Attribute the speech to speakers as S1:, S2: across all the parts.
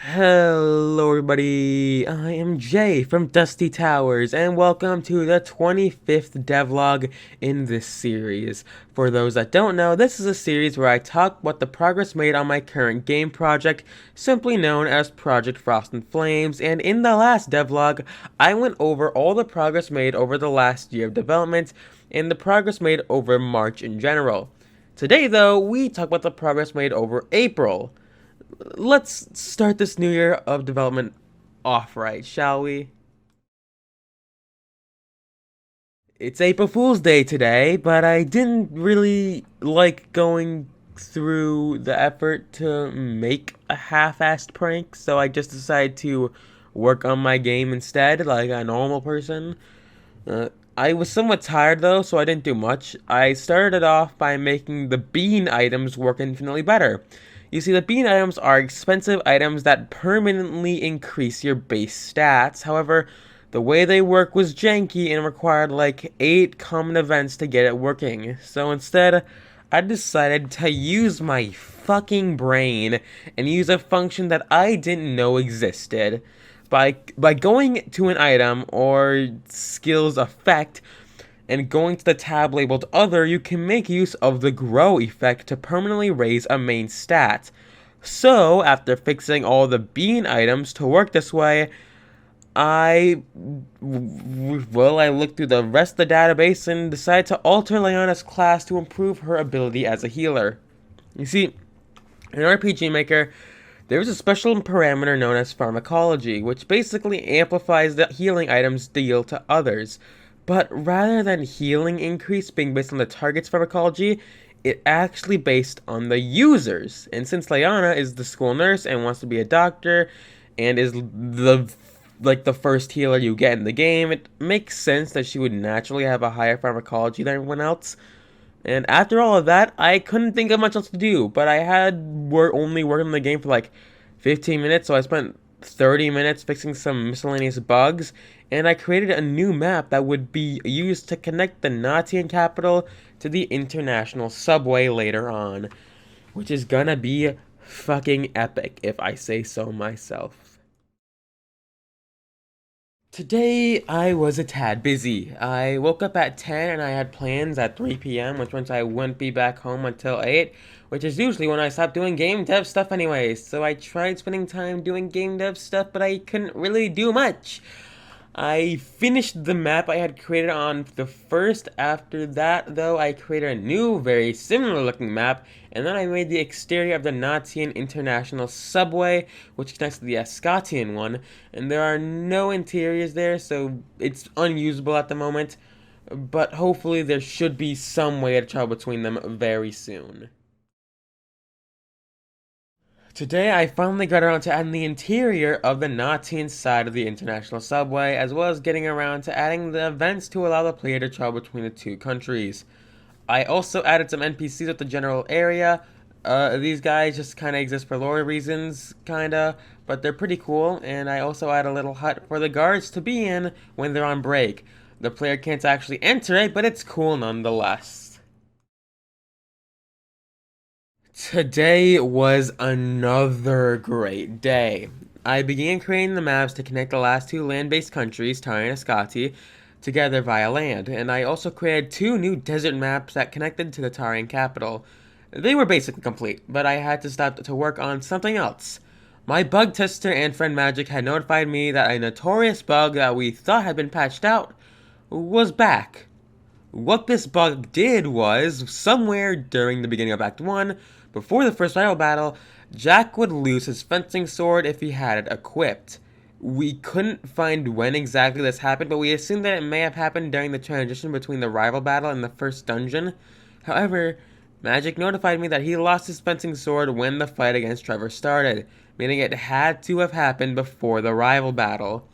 S1: Hello everybody, I am Jay from Dusty Towers, and welcome to the 25th devlog in this series. For those that don't know, this is a series where I talk about the progress made on my current game project, simply known as Project Frost and Flames, and in the last devlog, I went over all the progress made over the last year of development, and the progress made over March in general. Today though, we talk about the progress made over April. Let's start this new year of development off right, shall we? It's April Fool's Day today, but I didn't really like going through the effort to make a half-assed prank, so I just decided to work on my game instead, like a normal person. Uh, I was somewhat tired though, so I didn't do much. I started off by making the bean items work infinitely better. You see, the bean items are expensive items that permanently increase your base stats. However, the way they work was janky and required like 8 common events to get it working. So instead, I decided to use my fucking brain and use a function that I didn't know existed. By going to an item or skill's effect and going to the tab labeled Other, you can make use of the Grow effect to permanently raise a main stat. So, after fixing all the bean items to work this way, I looked through the rest of the database and decided to alter Leona's class to improve her ability as a healer. You see, in RPG Maker, there is a special parameter known as pharmacology, which basically amplifies the healing items deal to others. But rather than healing increase being based on the target's pharmacology, it actually based on the users. And since Leona is the school nurse and wants to be a doctor and is the first healer you get in the game, it makes sense that she would naturally have a higher pharmacology than everyone else. And after all of that, I couldn't think of much else to do, but I had only worked on the game for like 15 minutes, so I spent 30 minutes fixing some miscellaneous bugs, and I created a new map that would be used to connect the Natian capital to the international subway later on, which is gonna be fucking epic if I say so myself. Today, I was a tad busy. I woke up at 10 and I had plans at 3 p.m., which meant I wouldn't be back home until 8, which is usually when I stop doing game dev stuff anyways. So I tried spending time doing game dev stuff, but I couldn't really do much. I finished the map I had created on the first. After that, though, I created a new, very similar looking map, and then I made the exterior of the Natian International Subway, which connects to the Ascatian one, and there are no interiors there, so it's unusable at the moment, but hopefully there should be some way to travel between them very soon. Today, I finally got around to adding the interior of the Natian side of the international subway, as well as getting around to adding the events to allow the player to travel between the two countries. I also added some NPCs at the general area. These guys just kind of exist for lore reasons, kinda, but they're pretty cool, and I also add a little hut for the guards to be in when they're on break. The player can't actually enter it, but it's cool nonetheless. Today was another great day. I began creating the maps to connect the last two land-based countries, Tari and Ascati, together via land, and I also created 2 new desert maps that connected to the Tarian capital. They were basically complete, but I had to stop to work on something else. My bug tester and friend Magic had notified me that a notorious bug that we thought had been patched out was back. What this bug did was, somewhere during the beginning of Act 1, before the first rival battle, Jack would lose his fencing sword if he had it equipped. We couldn't find when exactly this happened, but we assumed that it may have happened during the transition between the rival battle and the first dungeon. However, Magic notified me that he lost his fencing sword when the fight against Trevor started, meaning it had to have happened before the rival battle.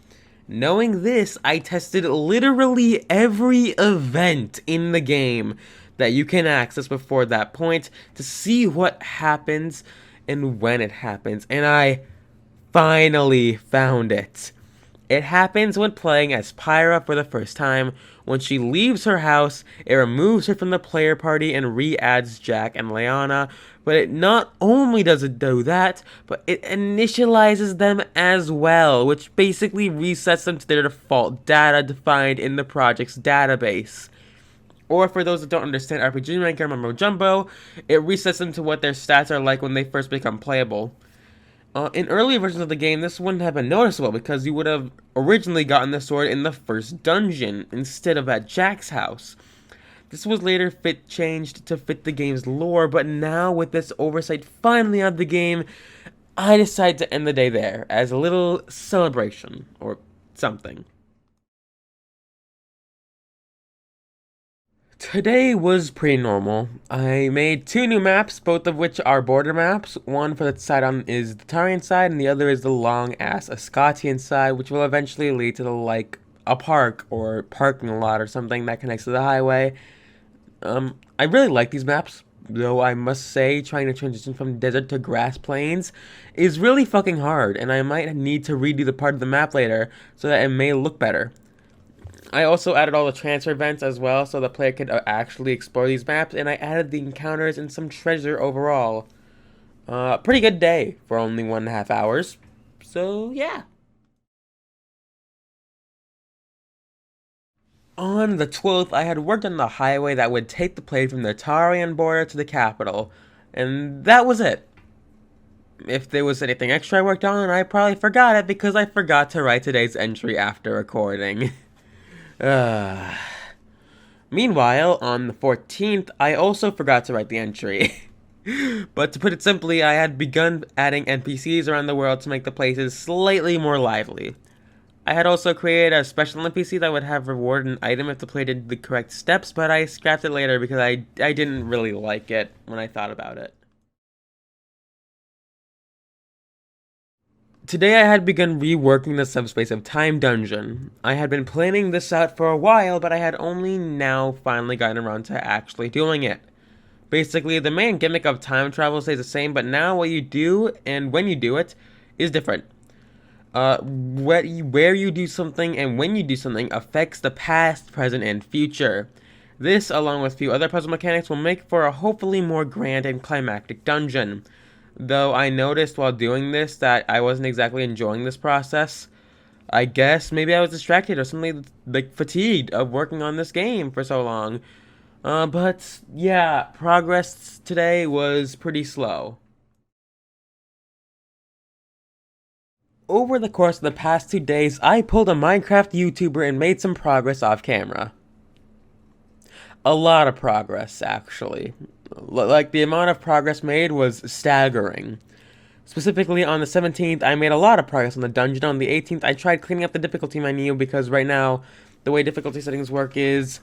S1: Knowing this, I tested literally every event in the game that you can access before that point to see what happens and when it happens, and I finally found it. It happens when playing as Pyra for the first time. When she leaves her house, it removes her from the player party and re-adds Jack and Leona, But it not only does it do that, but it initializes them as well, which basically resets them to their default data defined in the project's database. Or for those that don't understand RPG Maker Mumbo Jumbo, it resets them to what their stats are like when they first become playable. In earlier versions of the game, this wouldn't have been noticeable because you would have originally gotten the sword in the first dungeon instead of at Jack's house. This was later changed to fit the game's lore, but now with this oversight finally on the game, I decided to end the day there as a little celebration or something. Today was pretty normal. I made two new maps, both of which are border maps. One for the side on is the Tarian side, and the other is the long-ass Ascatian side, which will eventually lead to a park or parking lot or something that connects to the highway. I really like these maps, though I must say trying to transition from desert to grass plains is really fucking hard, and I might need to redo the part of the map later so that it may look better. I also added all the transfer events as well so the player could actually explore these maps, and I added the encounters and some treasure overall. Pretty good day for only 1.5 hours. So, yeah. On the 12th, I had worked on the highway that would take the player from the Tarian border to the capital, and that was it. If there was anything extra I worked on, I probably forgot it because I forgot to write today's entry after recording. Meanwhile, on the 14th, I also forgot to write the entry. But to put it simply, I had begun adding NPCs around the world to make the places slightly more lively. I had also created a special NPC that would have rewarded an item if the player did the correct steps, but I scrapped it later because I didn't really like it when I thought about it. Today I had begun reworking the Subspace of Time dungeon. I had been planning this out for a while, but I had only now finally gotten around to actually doing it. Basically, the main gimmick of time travel stays the same, but now what you do and when you do it is different. Where you do something and when you do something affects the past, present, and future. This, along with a few other puzzle mechanics, will make for a hopefully more grand and climactic dungeon. Though I noticed while doing this that I wasn't exactly enjoying this process. I guess maybe I was distracted or something like fatigued of working on this game for so long. But yeah, progress today was pretty slow. Over the course of the past 2 days, I pulled a Minecraft YouTuber and made some progress off camera. A lot of progress, actually. Like, the amount of progress made was staggering. Specifically, on the 17th, I made a lot of progress on the dungeon. On the 18th, I tried cleaning up the difficulty menu because right now, the way difficulty settings work is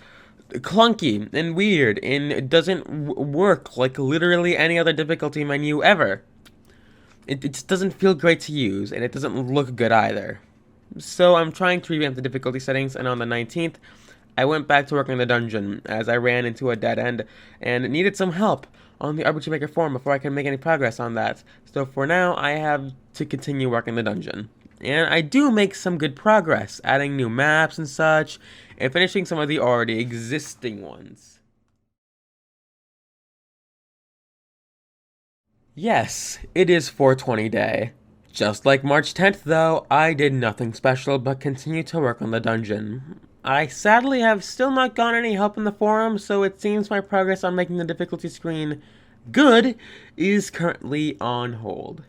S1: clunky and weird, and it doesn't work like literally any other difficulty menu ever. It just doesn't feel great to use, and it doesn't look good either. So I'm trying to revamp the difficulty settings, and on the 19th, I went back to working in the dungeon as I ran into a dead end and needed some help on the RPG Maker forum before I could make any progress on that. So for now, I have to continue working the dungeon. And I do make some good progress, adding new maps and such, and finishing some of the already existing ones. Yes, it is 420 day. Just like March 10th though, I did nothing special but continue to work on the dungeon. I sadly have still not gotten any help in the forum, so it seems my progress on making the difficulty screen good is currently on hold.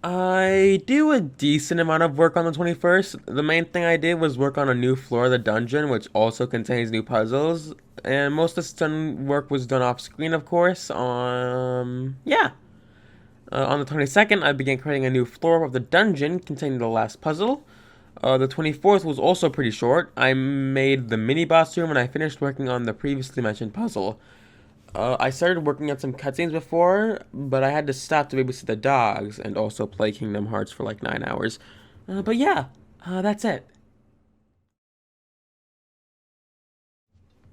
S1: I do a decent amount of work on the 21st. The main thing I did was work on a new floor of the dungeon, which also contains new puzzles. And most of the work was done off screen, of course. Yeah. On the 22nd, I began creating a new floor of the dungeon containing the last puzzle. The 24th was also pretty short. I made the mini-boss room and I finished working on the previously mentioned puzzle. I started working on some cutscenes before, but I had to stop to babysit the dogs and also play Kingdom Hearts for like 9 hours. But yeah, that's it.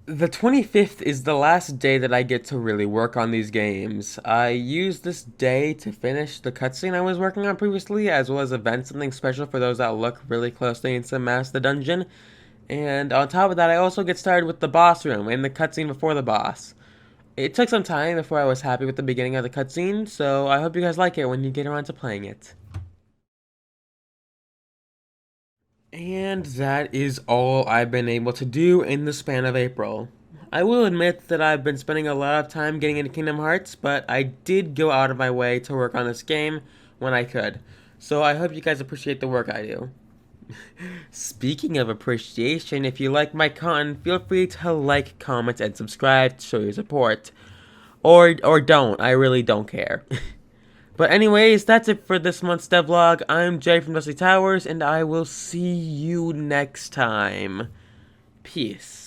S1: The 25th is the last day that I get to really work on these games. I used this day to finish the cutscene I was working on previously, as well as event something special for those that look really closely into Master the Dungeon. And on top of that, I also get started with the boss room and the cutscene before the boss. It took some time before I was happy with the beginning of the cutscene, so I hope you guys like it when you get around to playing it. And that is all I've been able to do in the span of April. I will admit that I've been spending a lot of time getting into Kingdom Hearts, but I did go out of my way to work on this game when I could. So I hope you guys appreciate the work I do. Speaking of appreciation, if you like my content, feel free to like, comment, and subscribe to show your support. Or don't, I really don't care. But anyways, that's it for this month's devlog. I'm Jay from Dusty Towers, and I will see you next time. Peace.